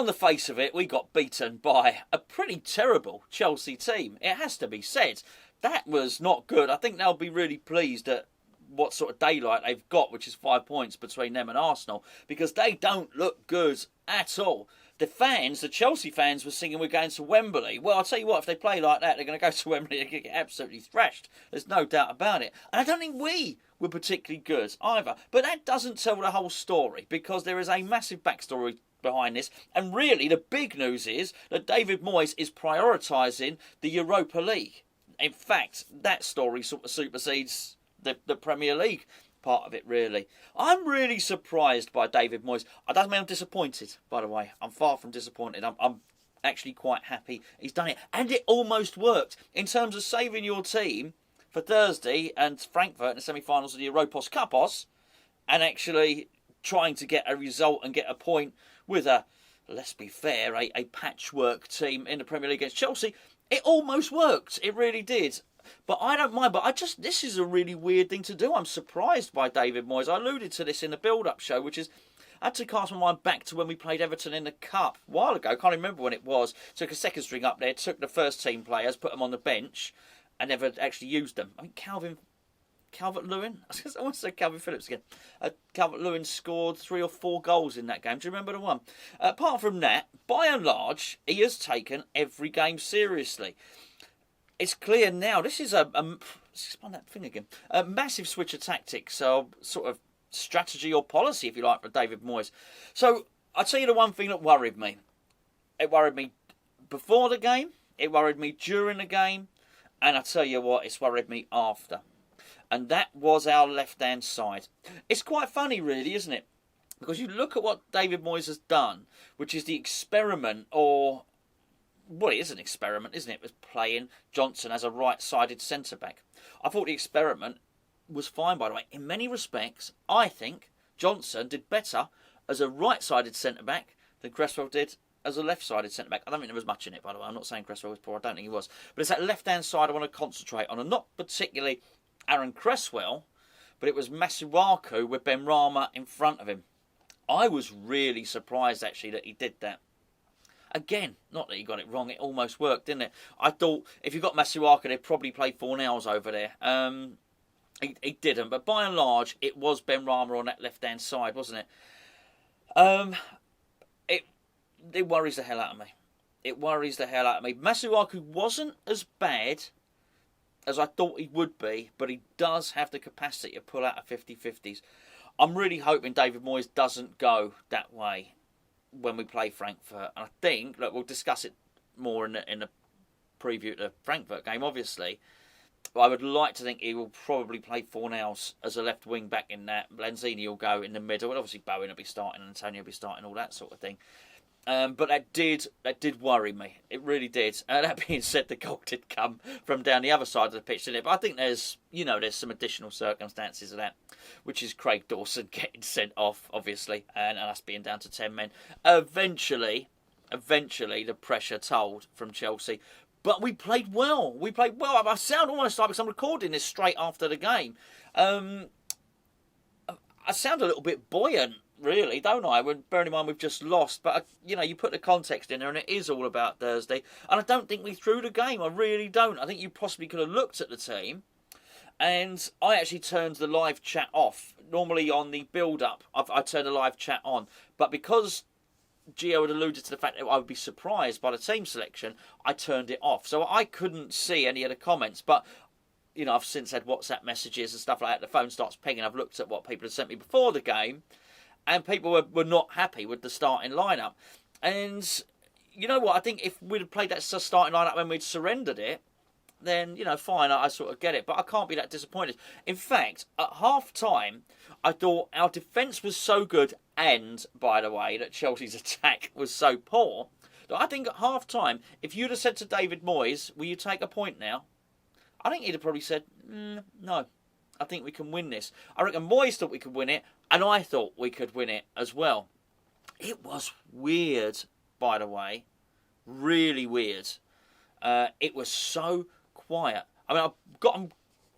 on the face of it, we got beaten by a pretty terrible Chelsea team. It has to be said. That was not good. I think they'll be really pleased at what sort of daylight they've got, which is 5 points between them and Arsenal, because they don't look good at all. The Chelsea fans were singing, we're going to Wembley. Well, I'll tell you what, if they play like that, they're going to go to Wembley and get absolutely thrashed. There's no doubt about it. And I don't think we were particularly good either. But that doesn't tell the whole story, because there is a massive backstory behind this. And really, the big news is that David Moyes is prioritising the Europa League. In fact, that story sort of supersedes the Premier League part of it, really. I'm really surprised by David Moyes. I don't mean I'm disappointed, by the way. I'm far from disappointed. I'm actually quite happy he's done it. And it almost worked. In terms of saving your team for Thursday and Frankfurt in the semi-finals of the Europos Cupos, and actually trying to get a result and get a point with let's be fair, a patchwork team in the Premier League against Chelsea, it almost worked. It really did. But I don't mind. But this is a really weird thing to do. I'm surprised by David Moyes. I alluded to this in the build-up show, which is, I had to cast my mind back to when we played Everton in the Cup a while ago. Can't remember when it was. Took a second string up there, took the first team players, put them on the bench, and never actually used them. I mean, Calvert-Lewin? I want to say Calvin Phillips again. Calvert-Lewin scored 3 or 4 goals in that game. Do you remember the one? Apart from that, by and large, he has taken every game seriously. It's clear now, this is a massive switch of tactics, so sort of strategy or policy, if you like, for David Moyes. So, I'll tell you the one thing that worried me. It worried me before the game, it worried me during the game, and I'll tell you what, it's worried me after. And that was our left-hand side. It's quite funny, really, isn't it? Because you look at what David Moyes has done, which is the experiment, or... well, it is an experiment, isn't it? With playing Johnson as a right-sided centre-back. I thought the experiment was fine, by the way. In many respects, I think Johnson did better as a right-sided centre-back than Cresswell did as a left-sided centre-back. I don't think there was much in it, by the way. I'm not saying Cresswell was poor. I don't think he was. But it's that left-hand side I want to concentrate on. And not particularly Aaron Cresswell, but it was Masuaku with Benrahma in front of him. I was really surprised, actually, that he did that. Again, not that he got it wrong, it almost worked, didn't it? I thought if you got Masuaku, they'd probably play Fornals over there. He didn't, but by and large, it was Benrahma on that left-hand side, wasn't it? It worries the hell out of me. It worries the hell out of me. Masuaku wasn't as bad as I thought he would be, but he does have the capacity to pull out a 50-50s. I'm really hoping David Moyes doesn't go that way when we play Frankfurt. And I think, look, we'll discuss it more in the preview to the Frankfurt game, obviously. But I would like to think he will probably play Fornals as a left wing back in that. Lanzini will go in the middle. And obviously Bowen will be starting, and Antonio will be starting, all that sort of thing. But that did worry me. It really did. That being said, the goal did come from down the other side of the pitch, didn't it? But I think there's some additional circumstances of that, which is Craig Dawson getting sent off, obviously, and us being down to 10 men. Eventually, the pressure told from Chelsea. But we played well. I sound almost like, because I'm recording this straight after the game, I sound a little bit buoyant, really, don't I? When bearing in mind we've just lost, but you put the context in there, and it is all about Thursday. And I don't think we threw the game. I really don't. I think you possibly could have looked at the team, and I actually turned the live chat off. Normally on the build-up, I turn the live chat on, but because Gio had alluded to the fact that I would be surprised by the team selection, I turned it off, so I couldn't see any of the comments. But I've since had WhatsApp messages and stuff like that. The phone starts pinging. I've looked at what people had sent me before the game, and people were not happy with the starting lineup. And you know what? I think if we'd have played that starting lineup when we'd surrendered it, then, fine, I sort of get it. But I can't be that disappointed. In fact, at half-time, I thought our defence was so good, and, by the way, that Chelsea's attack was so poor, that I think at half-time, if you'd have said to David Moyes, will you take a point now? I think he'd have probably said, no, I think we can win this. I reckon Moyes thought we could win it, and I thought we could win it as well. It was weird, by the way. Really weird. It was so quiet. I mean,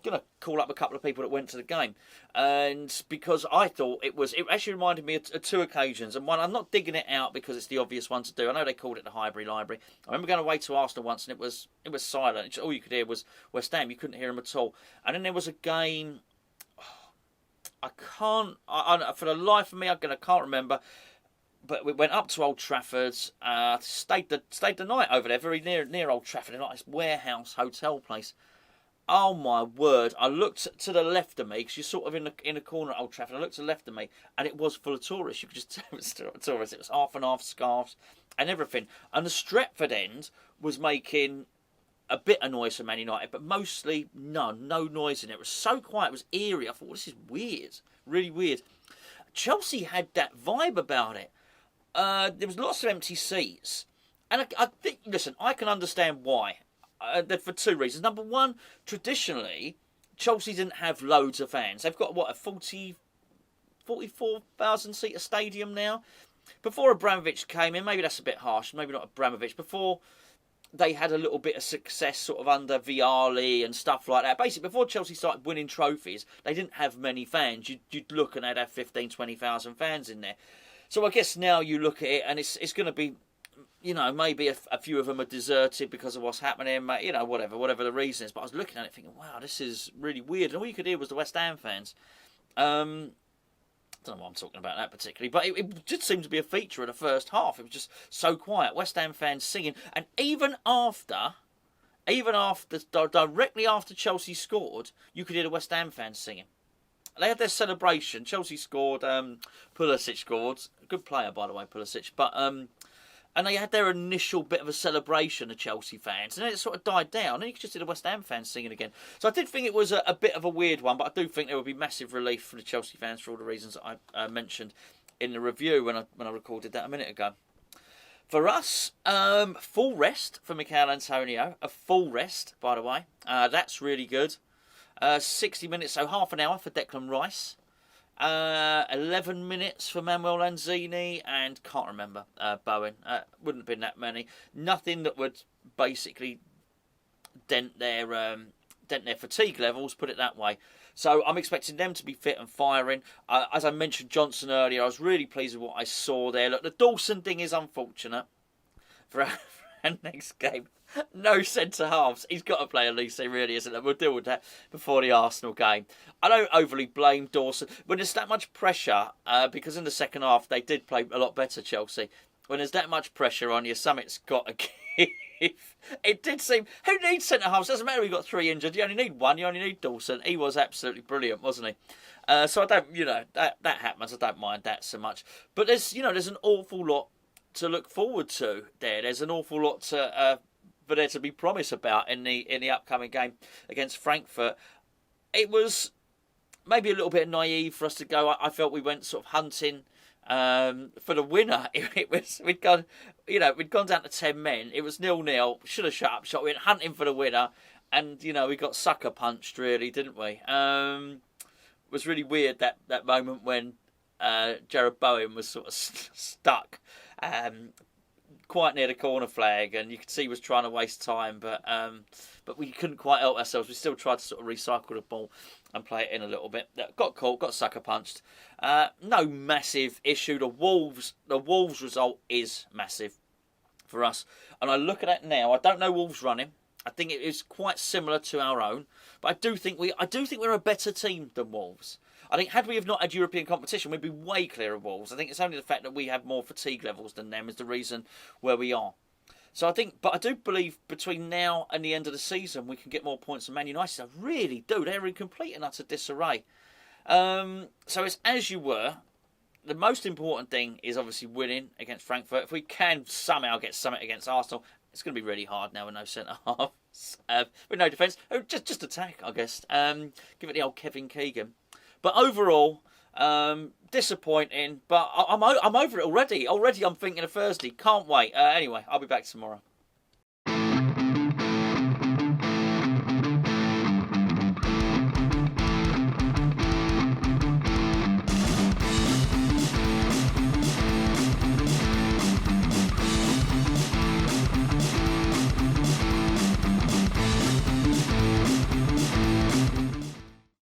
going to call up a couple of people that went to the game, and because I thought it actually reminded me of two occasions, and one, I'm not digging it out because it's the obvious one to do. I know they called it the Highbury Library. I remember going away to Arsenal once, and it was silent. All you could hear was West Ham. You couldn't hear them at all. And then there was a game. For the life of me, I can't remember. But we went up to Old Trafford, stayed the night over there, very near Old Trafford, in like this warehouse hotel place. Oh my word! I looked to the left of me because you're sort of in the corner at Old Trafford. I looked to the left of me, and it was full of tourists. You could just tell it was tourists. It was half and half scarves and everything. And the Stretford end was making a bit of noise for Man United, but mostly no noise in it. It was so quiet. It was eerie. I thought, well, this is weird, really weird. Chelsea had that vibe about it. There was lots of empty seats, and I think. Listen, I can understand why. For two reasons. Number one, traditionally, Chelsea didn't have loads of fans. They've got, a 44,000 seater stadium now? Before Abramovich came in, maybe that's a bit harsh, maybe not Abramovich, before they had a little bit of success sort of under Vialli and stuff like that. Basically, before Chelsea started winning trophies, they didn't have many fans. You'd look and they'd have 15,000, 20,000 fans in there. So I guess now you look at it and it's going to be, maybe a few of them are deserted because of what's happening, whatever the reason is. But I was looking at it thinking, wow, this is really weird. And all you could hear was the West Ham fans. I don't know why I'm talking about that particularly, but it did seem to be a feature of the first half. It was just so quiet. West Ham fans singing. And even directly after Chelsea scored, you could hear the West Ham fans singing. They had their celebration. Chelsea scored. Pulisic scored. Good player, by the way, Pulisic. But and they had their initial bit of a celebration, the Chelsea fans, and then it sort of died down. And you could just hear the West Ham fans singing again. So I did think it was a bit of a weird one, but I do think there would be massive relief for the Chelsea fans for all the reasons that I mentioned in the review when I recorded that a minute ago. For us, full rest for Mikel Antonio. A full rest, by the way. That's really good. 60 minutes, so half an hour for Declan Rice. 11 minutes for Manuel Lanzini, and can't remember Bowen. Wouldn't have been that many. Nothing that would basically dent their fatigue levels, put it that way. So I'm expecting them to be fit and firing. As I mentioned Johnson earlier, I was really pleased with what I saw there. Look, the Dawson thing is unfortunate for our next game. No centre halves. He's got to play Elise, really, isn't it? We'll deal with that before the Arsenal game. I don't overly blame Dawson. When there's that much pressure, because in the second half they did play a lot better, Chelsea. When there's that much pressure on you, something's got to give. It did seem... Who needs centre halves? Doesn't matter if you got 3 injured. You only need 1. You only need Dawson. He was absolutely brilliant, wasn't he? So I don't... that happens. I don't mind that so much. But there's an awful lot to look forward to there. There's an awful lot to... for there to be promise about in the upcoming game against Frankfurt. It was maybe a little bit naive for us to go. I felt we went sort of hunting for the winner. We'd gone down to 10 men. It was 0-0. Should have shut up shop. We went hunting for the winner, and we got sucker punched, really, didn't we? It was really weird that moment when Jared Bowen was sort of stuck. Quite near the corner flag, and you could see he was trying to waste time, but we couldn't quite help ourselves. We still tried to sort of recycle the ball and play it in a little bit. Got caught, got sucker punched. No massive issue. The Wolves result is massive for us, and I look at it now. I don't know Wolves running. I think it is quite similar to our own, but I do think we're a better team than Wolves. I think had we have not had European competition, we'd be way clear of Wolves. I think it's only the fact that we have more fatigue levels than them is the reason where we are. So I do believe between now and the end of the season we can get more points than Man United. I really do. They're in complete and utter disarray. So it's as you were. The most important thing is obviously winning against Frankfurt. If we can somehow get something against Arsenal, it's going to be really hard now with no centre halves, with no defence. Just attack, I guess. Give it the old Kevin Keegan. But overall, disappointing. But I'm over it already. Already I'm thinking of Thursday. Can't wait. Anyway, I'll be back tomorrow.